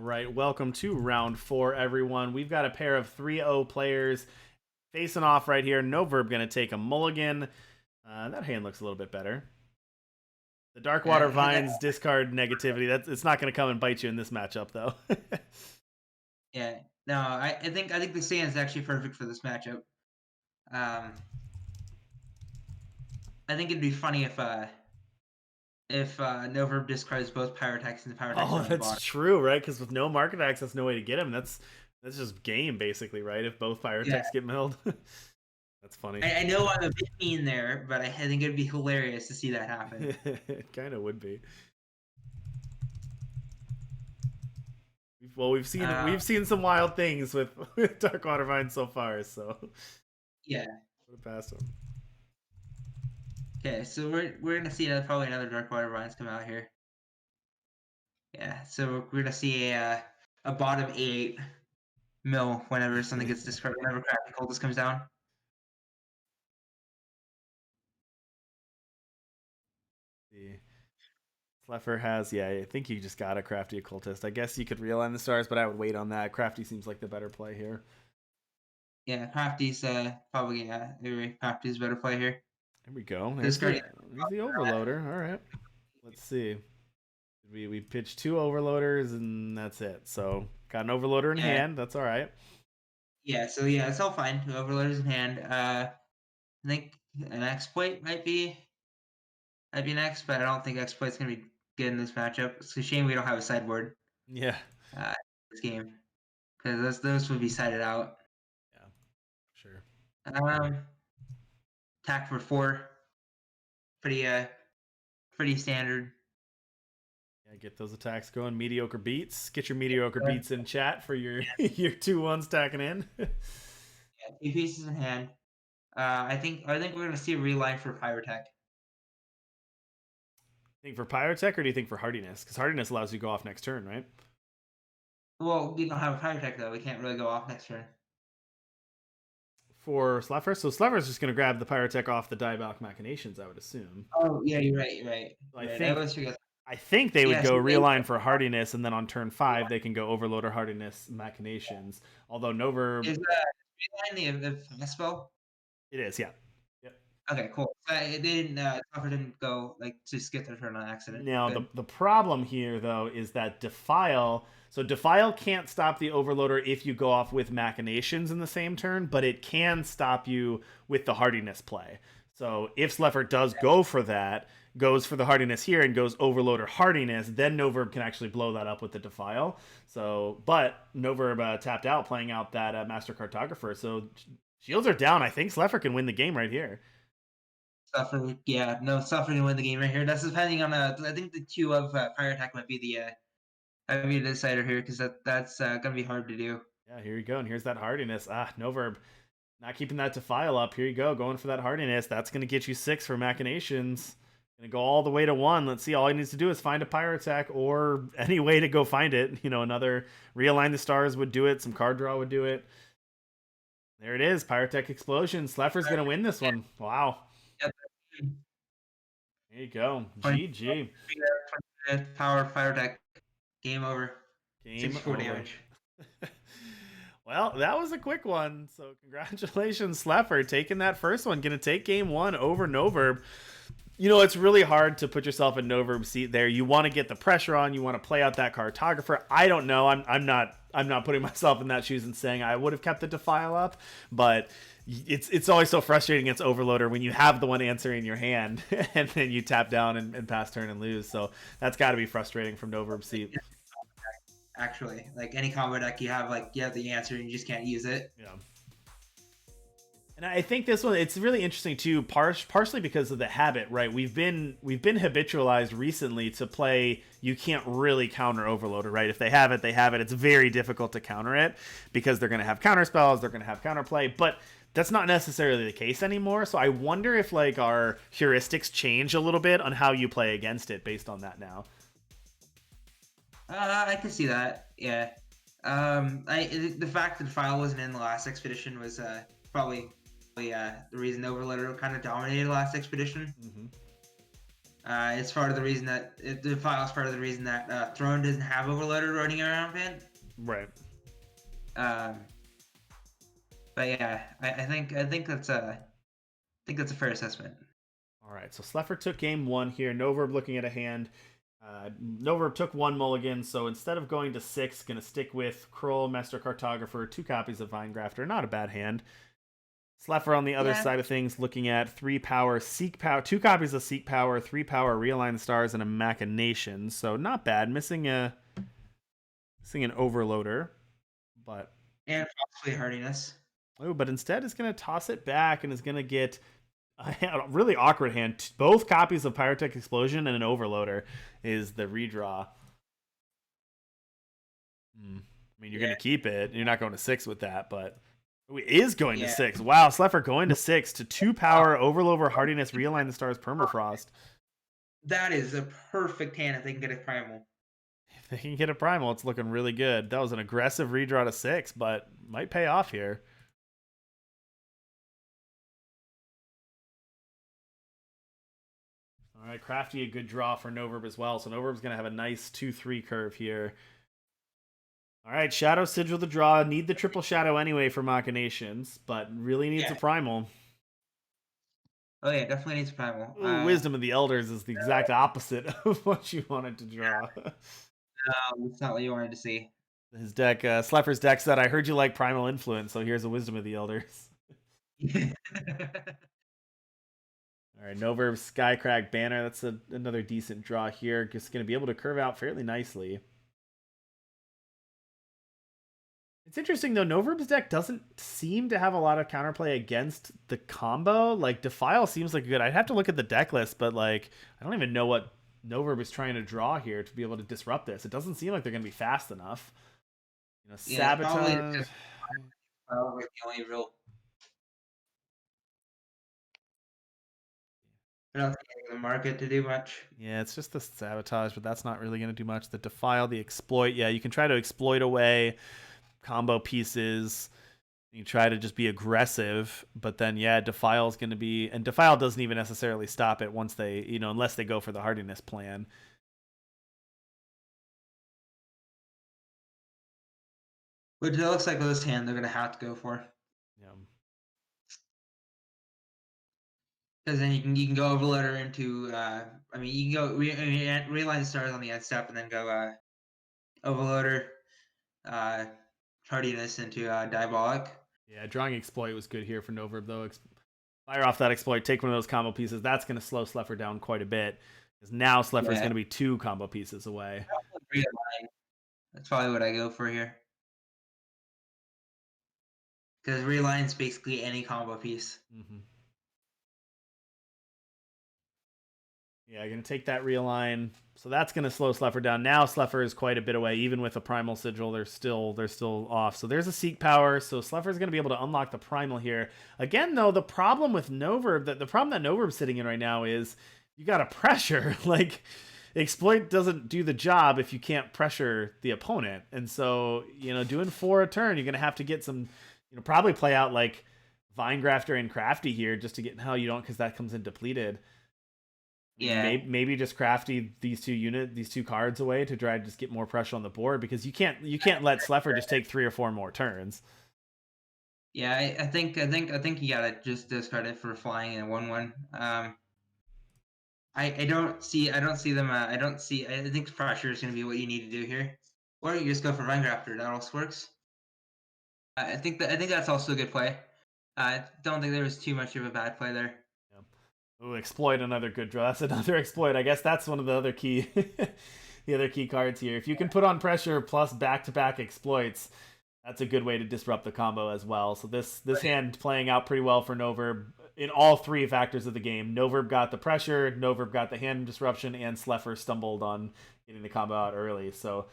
right, welcome to round 4, everyone. We've got a pair of 3-0 players facing off right here. Noverb going to take a mulligan. That hand looks a little bit better. The Darkwater Vines discard negativity. It's not going to come and bite you in this matchup, though. Yeah, no, I think the stand is actually perfect for this matchup. I think it'd be funny if Noverb discards both Pyrotex and the Pyrotex are Oh, on the that's bottom. true, right? Because with no market access, no way to get him. That's just game, basically, right? If both Yeah, Pyrotechs get milled. That's funny. I know I'm a bit mean there, but I think it'd be hilarious to see that happen. It kind of would be. Well, we've seen some wild things with Darkwater Vine so far, so Yeah. put it past them. Okay, so we're gonna see probably another Darkwater Vines come out here. Yeah, so we're gonna see a bottom 8 mill whenever something gets discarded, whenever Crafty Cultist comes down. The Slepher has, yeah, I think you just got a Crafty Occultist. I guess you could realign the stars, but I would wait on that. Crafty seems like the better play here. Yeah, Crafty's probably Crafty's better play here. There we go. There's Discard. the Overloader. All right. Let's see. We pitched 2 Overloaders, and that's it. So, got an Overloader in hand. That's all right. Yeah, so yeah, it's all fine. Overloader's in hand. I think an exploit might be next, but I don't think exploit's gonna be good in this matchup. It's a shame we don't have a sideboard Yeah. this game, because those would be sided out. Yeah. Sure. Um, attack for 4, pretty standard. Yeah, get those attacks going. Mediocre beats. Get your mediocre beats in chat for your your 2-1 stacking in. Yeah, 2 pieces in hand. I think we're gonna see a reline for Pyrotech. Think for Pyrotech, or do you think for Hardiness? Because Hardiness allows you to go off next turn, right? Well, we don't have a Pyrotech though. We can't really go off next turn. For Slepher, so Slepher's just going to grab the Pyrotech off the Diabolic Machinations, I would assume. Oh yeah, you're right. You're right. So I think they would Yeah, go so realign for Hardiness, and then on turn 5 they can go Overload or Hardiness Machinations. Although Noverb, is reline the spell? it is, yeah. Yep. Okay, cool. They didn't. Suffer didn't go like just get their turn on accident. Now Good. the problem here though is that Defile. So Defile can't stop the Overloader if you go off with Machinations in the same turn, but it can stop you with the Hardiness play. So if Slepher does go for that, goes for the Hardiness here and goes Overloader Hardiness, then Noverb can actually blow that up with the Defile. So, but Noverb tapped out, playing out that Master Cartographer. So shields are down. I think Slepher can win the game right here. Suffer, yeah, no, Suffer can win the game right here. That's depending on I think the 2 of Pyrotech might be the decider here, because that's gonna be hard to do. Yeah, here you go, and here's that Hardiness. Noverb not keeping that Defile up. Here you go, going for that Hardiness. That's going to get you 6 for Machinations. Going to go all the way to 1. Let's see, all he needs to do is find a Pyrotech, or any way to go find it. You know, another Realign the Stars would do it. Some card draw would do it. There it is, Pyrotech Explosion. Slepher's going to win this one. Wow. Yep. There you go. GG. Power Pyrotech. Game over. Game 64 over. damage. Well, that was a quick one. So congratulations, Slepher, taking that first one. Gonna take game 1 over Noverb. You know, it's really hard to put yourself in Noverb's seat there. You want to get the pressure on. You want to play out that Cartographer. I don't know. I'm not putting myself in that shoes and saying I would have kept the Defile up, but it's always so frustrating against Overloader when you have the one answer in your hand and then you tap down and pass turn and lose. So that's got to be frustrating from Noverb's seat. Actually, like any combo deck, you have the answer and you just can't use it. Yeah. And I think this one, it's really interesting too, partially because of the habit, right? We've been habitualized recently to play. You can't really counter Overloader, right? If they have it, they have it. It's very difficult to counter it because they're going to have counter spells, they're going to have counterplay, but that's not necessarily the case anymore. So I wonder if like our heuristics change a little bit on how you play against it based on that now. I can see that. Yeah. The fact that File wasn't in the last expedition was probably the reason Overloader kind of dominated the last expedition. Mm-hmm. It's part of the reason that the file's part of the reason that Throne doesn't have Overloader running around Pin. Right. Um, but yeah, I think that's a fair assessment. All right. So Slepher took game one here. Noverb looking at a hand. Noverb took one mulligan, so instead of going to six, going to stick with Kroll, Master Cartographer, two copies of Vinegrafter. Not a bad hand. Slepher on the other Yeah, side of things, looking at 3 power, Seek Power, two copies of Seek Power, 3 power, Realign the Stars, and a Machination. So not bad. Missing an Overloader, but and possibly hardiness. oh, but instead is going to toss it back and is going to get a really awkward hand. Both copies of Pyrotech Explosion and an Overloader is the redraw. I mean, you're Yeah, going to keep it. You're not going to six with that, but it is going to yeah. six. Wow, Slepher going to six to 2 power, Overloader, Hardiness, Realign the Stars, Permafrost. That is a perfect hand if they can get a primal. If they can get a primal, it's looking really good. That was an aggressive redraw to six, but might pay off here. All right, Crafty, a good draw for Noverb as well. So Noverb's going to have a nice 2-3 curve here. All right, Shadow Sigil the draw. Need the triple shadow anyway for Machinations, but really needs a Yeah. primal. Oh yeah, definitely needs a primal. Ooh, Wisdom of the Elders is the exact opposite of what you wanted to draw. It's not what you wanted to see. His deck, Slepher's deck said, I heard you like Primal Influence, so here's a Wisdom of the Elders. All right, Noverb, Skycrag, Banner. That's another decent draw here. Just going to be able to curve out fairly nicely. It's interesting though. Noverb's deck doesn't seem to have a lot of counterplay against the combo. Like Defile seems like good. I'd have to look at the deck list, but like I don't even know what Noverb is trying to draw here to be able to disrupt this. It doesn't seem like they're going to be fast enough. Yeah, it's probably Sabotage. just probably the only real. I don't think the market to do much. Yeah, it's just the sabotage, but that's not really going to do much. The defile, the exploit. Yeah, you can try to exploit away combo pieces. You try to just be aggressive, but then yeah, defile is going to be, and defile doesn't even necessarily stop it once they, unless they go for the hardiness plan. Which it looks like with this hand they're gonna have to go for. Yeah. Because then you can go overloader into I mean you can go realign the stars on the end step and then go overloader uh tardiness into diabolic. Yeah, drawing exploit was good here for Noverb though. Fire off that exploit, take one of those combo pieces. That's going to slow Slepher down quite a bit. Because now Slepher is Yeah. going to be 2 combo pieces away. Realign. That's probably what I go for here. Because realign is basically any combo piece. Mm-hmm. Yeah, going to take that realign. So that's going to slow Slepher down. Now Slepher is quite a bit away. Even with a primal sigil, they're still off. So there's a seek power. So Slepher is going to be able to unlock the primal here. Again, though, the problem with Noverb, the problem that Noverb's sitting in right now is you got to pressure. Like exploit doesn't do the job if you can't pressure the opponent. And so, doing 4 a turn, you're going to have to get some, probably play out like Vinegrafter and Crafty here just to get how you don't, because that comes in depleted. Yeah. Maybe just Crafty these two cards away to try to just get more pressure on the board, because you can't let Slepher just take 3 or 4 more turns. Yeah, I think you gotta just discard it for flying in a 1/1. I don't see them. I think pressure is going to be what you need to do here, or you just go for Vinegrafter. That also works. I think that's also a good play. I don't think there was too much of a bad play there. Yeah. Ooh, exploit, another good draw. That's another exploit. I guess that's one of the other key the other key cards here. If you can put on pressure plus back-to-back exploits, that's a good way to disrupt the combo as well. So this hand playing out pretty well for Noverb in all 3 factors of the game. Noverb got the pressure, Noverb got the hand disruption, and Slepher stumbled on getting the combo out early. So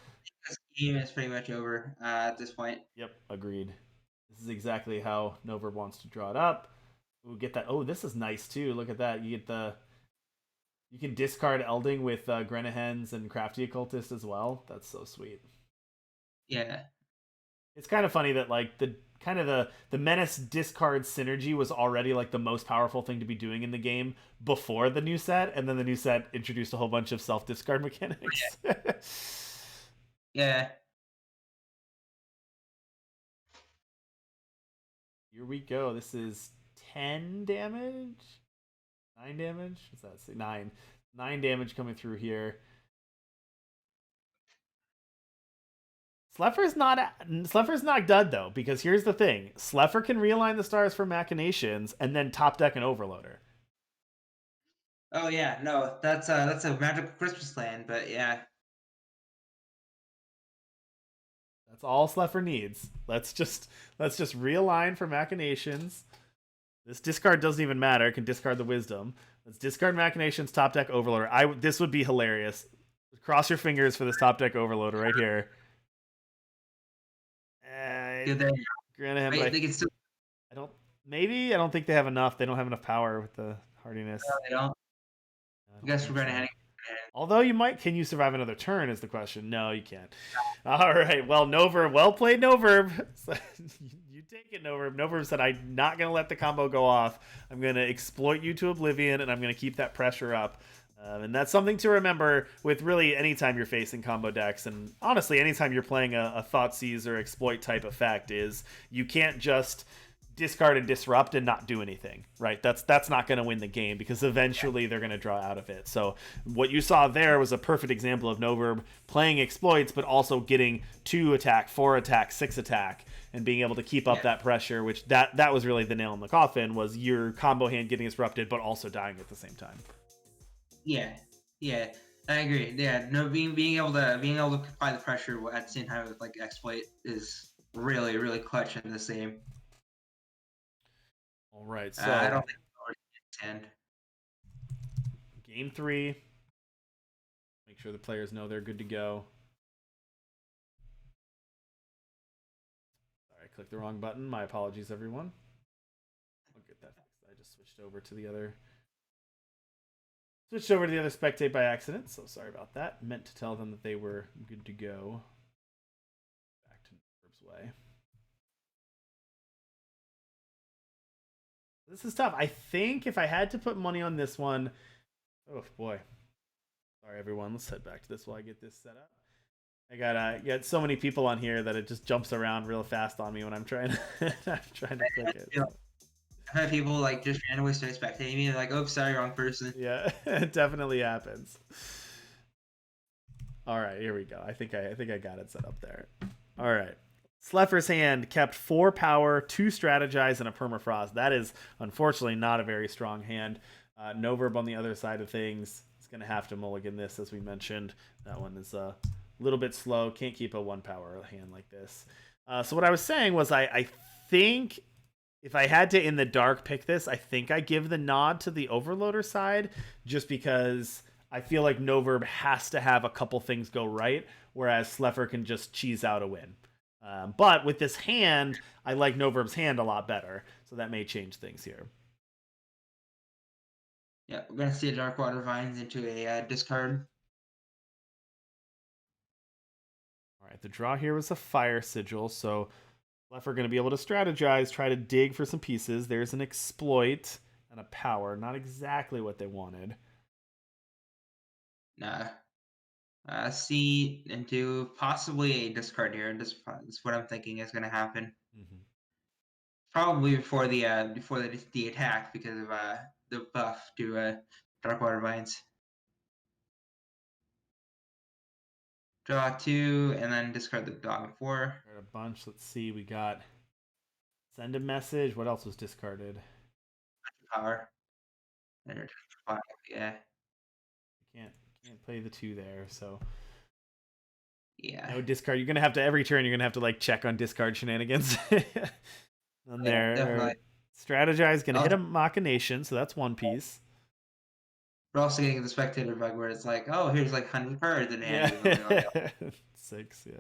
This game is pretty much over at this point. yep, agreed. This is exactly how Noverb wants to draw it up. Ooh, get that. Oh, this is nice too. Look at that. You can discard Elding with Grenahens and Crafty Occultist as well. That's so sweet. Yeah, It's kind of funny that like kind of the menace discard synergy was already like the most powerful thing to be doing in the game before the new set, and then the new set introduced a whole bunch of self discard mechanics. Yeah. Here we go. This is 10 damage, 9 damage. What's that? Say 9 damage coming through here. Slepher's not done though, because here's the thing: Slepher can realign the stars for machinations and then top deck an overloader. Oh yeah, no, that's a magical Christmas land, but yeah. That's all Slepher needs. Let's just realign for machinations. This discard doesn't even matter. It can discard the wisdom. Let's discard machinations, top deck overloader. This would be hilarious. Cross your fingers for this top deck overloader right here. Good there. Granted him, Wait, but they can still. I don't. Maybe I don't think they have enough. They don't have enough power with the hardiness. No, they don't. I I guess think we're gonna so. head. Although you might, can you survive another turn? Is the question. No, you can't. All right. Well, Noverb, well played, Noverb. You take it, Noverb. Noverb said, "I'm not gonna let the combo go off. I'm gonna exploit you to oblivion, and I'm gonna keep that pressure up." And that's something to remember with really anytime you're facing combo decks, and honestly, anytime you're playing a Thoughtseize or exploit type effect, is you can't just discard and disrupt and not do anything, right? That's not going to win the game because eventually they're going to draw out of it. So what you saw there was a perfect example of Noverb playing exploits, but also getting 2 attack, 4 attack, 6 attack, and being able to keep up that pressure. Which that was really the nail in the coffin, was your combo hand getting disrupted, but also dying at the same time. Yeah, yeah, I agree. Yeah, no, being able to apply the pressure at the same time with like exploit is really clutch in this game. All right, so I don't think it's end. Game 3. Make sure the players know they're good to go. Sorry, I clicked the wrong button. My apologies, everyone. I'll get that fixed. I just switched over to the other spectate by accident, so sorry about that. Meant to tell them that they were good to go. Back to Noverb's way. This is tough. I think if I had to put money on this one, oh boy. Sorry, everyone. Let's head back to this while I get this set up. I got so many people on here that it just jumps around real fast on me when I'm trying to click it. So. I've had people like just randomly start spectating me, like, "Oh, sorry, wrong person." Yeah, it definitely happens. All right, here we go. I think I got it set up there. All right. Slepher's hand kept 4 power, 2 strategize, and a permafrost. That is unfortunately not a very strong hand. Noverb on the other side of things is going to have to mulligan this, as we mentioned. That one is a little bit slow. Can't keep a 1 power hand like this. So what I was saying was I think if I had to in the dark pick this, I think I give the nod to the overloader side, just because I feel like Noverb has to have a couple things go right, whereas Slepher can just cheese out a win. But with this hand, I like Noverb's hand a lot better, so that may change things here. Yeah, we're gonna see a Darkwater Vines into a discard. All right, the draw here was a Fire Sigil, so Slepher going to be able to strategize, try to dig for some pieces. There's an exploit and a power, not exactly what they wanted. Nah. See into possibly a discard here. This is what I'm thinking is going to happen. Mm-hmm. Probably before the attack because of the buff to Darkwater Vines. Draw 2 and then discard the dog 4. Got a bunch. Let's see. We got send a message. What else was discarded? Power. Yeah. Can't play the 2 there. So Yeah. no discard. You're gonna have to every turn. You're gonna have to like check on discard shenanigans. On there, Definitely. strategize. Gonna hit a machination. So that's one piece. We're also getting the spectator bug where it's like, oh, here's like 100 cards in hand. Yeah. 6. Yeah.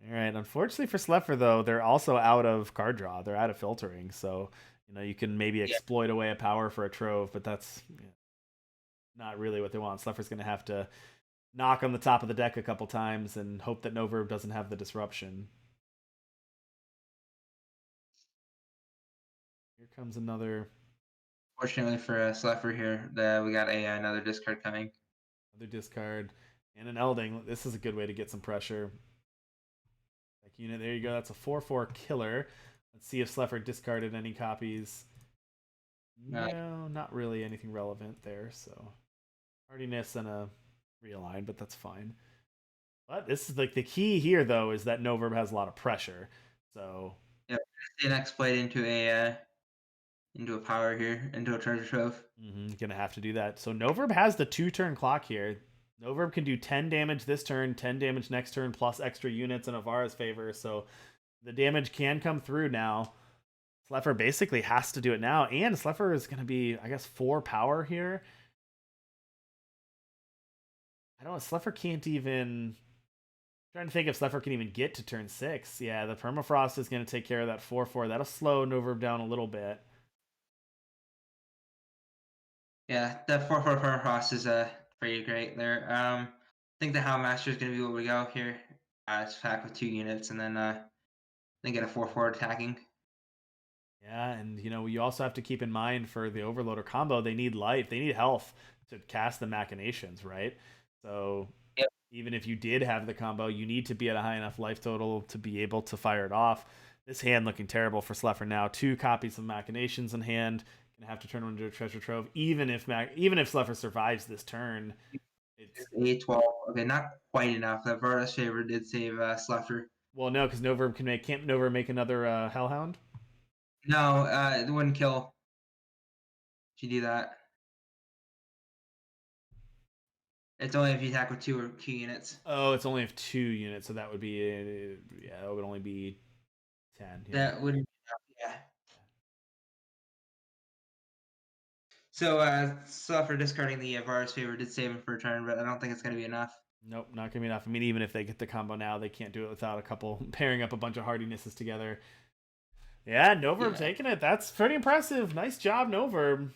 All right. Unfortunately for Slepher, though, they're also out of card draw. They're out of filtering. So, you can maybe exploit away a power for a trove, but that's not really what they want. Slepher's going to have to knock on the top of the deck a couple times and hope that Noverb doesn't have the disruption. Here comes another Fortunately for Slepher here, we got another discard coming. discard and an Elding. This is a good way to get some pressure. Like unit, there you go. That's a 4/4 killer. Let's see if Slepher discarded any copies. No, not really anything relevant there. So hardiness and a realign, but that's fine. But this is like the key here, though, is that Noverb has a lot of pressure. So yeah, an exploit into a power here, into a treasure trove. Gonna have to do that. So Noverb has the 2-turn clock here. Noverb can do 10 damage this turn, 10 damage next turn, plus extra units in Avara's favor. So the damage can come through now. Slepher basically has to do it now, and Slepher is going to be, I guess, 4 power here. I don't know. Slepher can't even. I'm trying to think if Slepher can even get to turn 6. Yeah, the Permafrost is going to take care of that 4/4. That'll slow Noverb down a little bit. Yeah, that 4/4 Permafrost is pretty great there. I think the Houndmaster is going to be what we go here. It's packed with 2 units, and then get a 4/4 attacking. Yeah, and you also have to keep in mind for the Overloader combo, they need life, they need health to cast the Machinations, right? So Yep. even if you did have the combo, you need to be at a high enough life total to be able to fire it off. This hand looking terrible for Slepher now. 2 copies of Machinations in hand. Gonna have to turn one into a treasure trove. Even if Slepher survives this turn, it's 8/12. Okay, not quite enough. That Varda's favor did save Slepher. well, no, because Noverb can't Noverb make another Hellhound? No, it wouldn't kill if you do that. It's only if you attack with 2 or 2 units. Oh, it's only if 2 units, so that would be yeah, it would only be 10. Yeah. That wouldn't be enough, yeah. So Slepher discarding the Varus favor did save him for a turn, but I don't think it's going to be enough. Nope, not gonna be enough. I mean, even if they get the combo now, they can't do it without a couple pairing up a bunch of hardinesses together. Yeah, Noverb taking it. That's pretty impressive. Nice job, Noverb.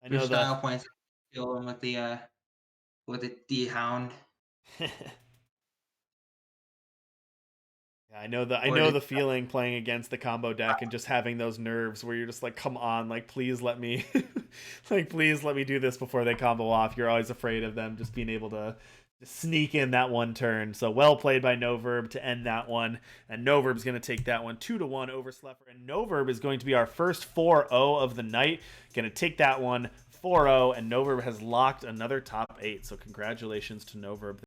I know style points kill him with the Hound. I know the feeling playing against the combo deck and just having those nerves where you're just like, come on, like please let me please let me do this before they combo off. You're always afraid of them just being able to just sneak in that one turn. So well played by Noverb to end that one. And Noverb's going to take that one 2-1 over Slepher. And Noverb is going to be our first 4-0 of the night. Going to take that one 4-0, and Noverb has locked another top 8. So congratulations to Noverb.